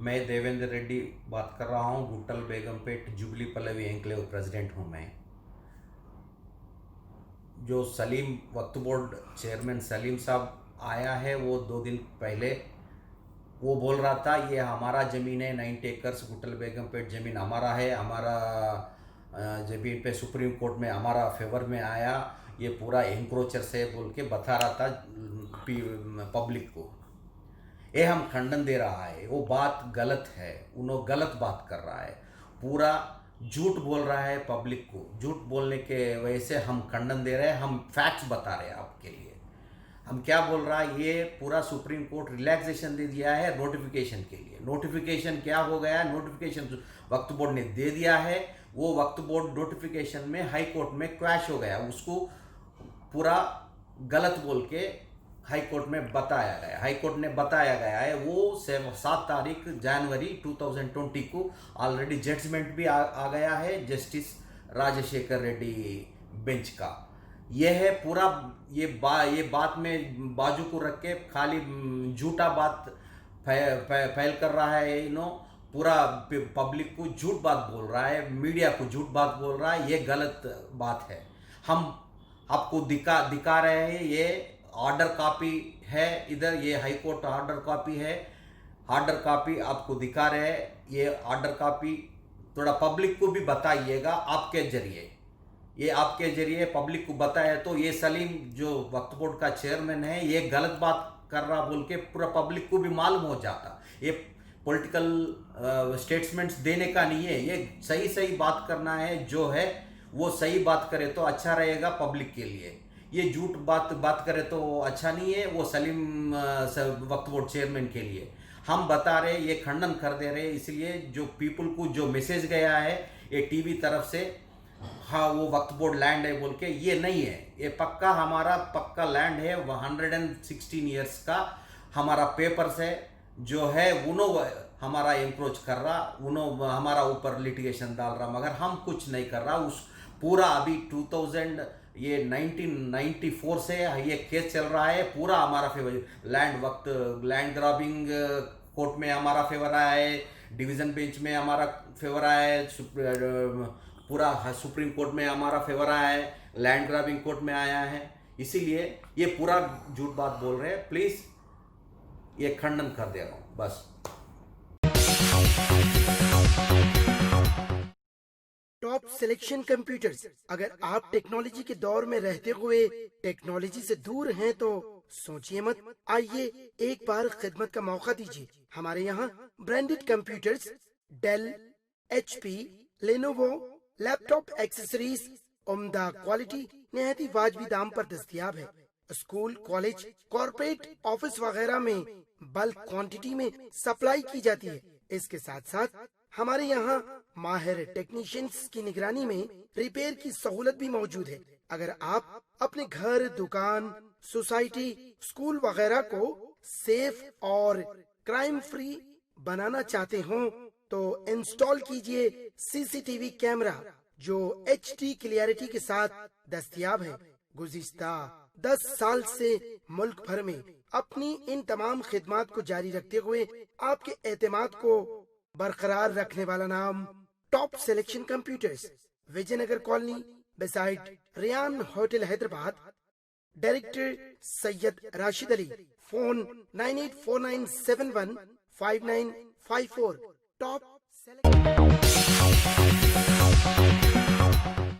मैं देवेंद्र रेड्डी बात कर रहा हूँ। Guttal Begumpet jubilee Pallavi enclave president हूँ मैं। जो सलीम वक्फ बोर्ड चेयरमैन सलीम साहब आया है, वो 2 दिन पहले वो बोल रहा था ये हमारा ज़मीन है, 90 एकर्स गुट्टल बेगमपेट ज़मीन हमारा है, हमारा ज़मीन पे सुप्रीम कोर्ट में हमारा फेवर में आया, ये पूरा एंक्रोचर से बोल के बता रहा था पब्लिक को। ये हम खंडन दे रहा है, वो बात गलत है, उन्होंने गलत बात कर रहा है, पूरा झूठ बोल रहा है पब्लिक को। झूठ बोलने के वजह से हम खंडन दे रहे हैं, हम फैक्ट्स बता रहे हैं आपके लिए। हम क्या बोल रहा है, ये पूरा सुप्रीम कोर्ट रिलैक्सेशन दे दिया है नोटिफिकेशन के लिए। नोटिफिकेशन क्या हो गया, नोटिफिकेशन वक्फ बोर्ड ने दे दिया है, वो वक्फ बोर्ड नोटिफिकेशन में हाई कोर्ट में क्रैश हो गया, उसको पूरा गलत बोल के हाई कोर्ट में बताया गया। हाई कोर्ट ने बताया गया है, वो 7 तारीख जनवरी 2020 को ऑलरेडी जजमेंट भी आ गया है जस्टिस राजशेखर रेड्डी बेंच का। यह है पूरा, ये बात में बाजू को रख के खाली झूठा बात फैल कर रहा है। पूरा पब्लिक को झूठ बात बोल रहा है, मीडिया को झूठ बात बोल रहा है, ये गलत बात है। हम आपको दिखा रहे हैं, ये ऑर्डर कॉपी है इधर, ये हाई कोर्ट ऑर्डर कॉपी है, ऑर्डर कॉपी आपको दिखा रहे हैं। ये ऑर्डर कॉपी थोड़ा पब्लिक को भी बताइएगा आपके जरिए, ये आपके जरिए पब्लिक को बताया तो ये सलीम जो वक्फ बोर्ड का चेयरमैन है, ये गलत बात कर रहा बोल के पूरा पब्लिक को भी मालूम हो जाता। ये पॉलिटिकल स्टेटमेंट्स देने का नहीं है, ये सही बात करना है, जो है वो सही बात करे तो अच्छा रहेगा पब्लिक के लिए। ये झूठ बात करे तो अच्छा नहीं है, वो सलीम वक्फ बोर्ड चेयरमैन के लिए। हम बता रहे, ये खंडन कर दे रहे, इसलिए जो पीपल को जो मैसेज गया है ये टीवी तरफ से, हाँ वो वक्फ बोर्ड लैंड है बोल के, ये नहीं है। ये पक्का हमारा पक्का लैंड है, 116 ईयर्स का हमारा पेपर्स है, जो है उन्होंने हमारा इंक्रोच कर रहा, उन्होंने हमारा ऊपर लिटिगेशन डाल रहा, मगर हम कुछ नहीं कर रहा। उस पूरा अभी 1994 से ये केस चल रहा है, पूरा हमारा फेवर लैंड ग्राबिंग कोर्ट में हमारा फेवर आया है, डिवीज़न बेंच में हमारा फेवर आया है, पूरा सुप्रीम कोर्ट में हमारा फेवर आया है, लैंड ग्राबिंग कोर्ट में आया है। इसीलिए ये पूरा झूठ बात बोल रहे हैं, प्लीज़ ये खंडन कर दे रहा हूँ बस। Top selection computers. अगर आप टेक्नोलॉजी के दौर में रहते हुए टेक्नोलॉजी से दूर हैं तो सोचिए मत, आइए एक बार खिदमत का मौका दीजिए। हमारे यहाँ branded computers Dell, HP, Lenovo, laptop accessories उम्दा क्वालिटी निहायती वाजबी दाम पर दस्तयाब है। स्कूल, कॉलेज, कॉर्पोरेट, ऑफिस वगैरह में बल्क क्वांटिटी में सप्लाई की जाती है। इसके साथ साथ हमारे यहाँ माहिर टेक्नीशियंस की निगरानी में रिपेयर की सहूलत भी मौजूद है। अगर आप अपने घर, दुकान, सोसाइटी, स्कूल वगैरह को सेफ और क्राइम फ्री बनाना चाहते हो तो इंस्टॉल कीजिए CCTV कैमरा जो HD क्लियरिटी के साथ दस्तयाब है। गुज़िश्ता 10 साल से मुल्क भर में अपनी इन तमाम खिदमात को जारी रखते हुए आपके एतमाद को बरकरार रखने वाला नाम top selection computers, Vijayanagar colony beside Riyan hotel Hyderabad. Director Syed Rashid Ali. Phone 9849715954। Top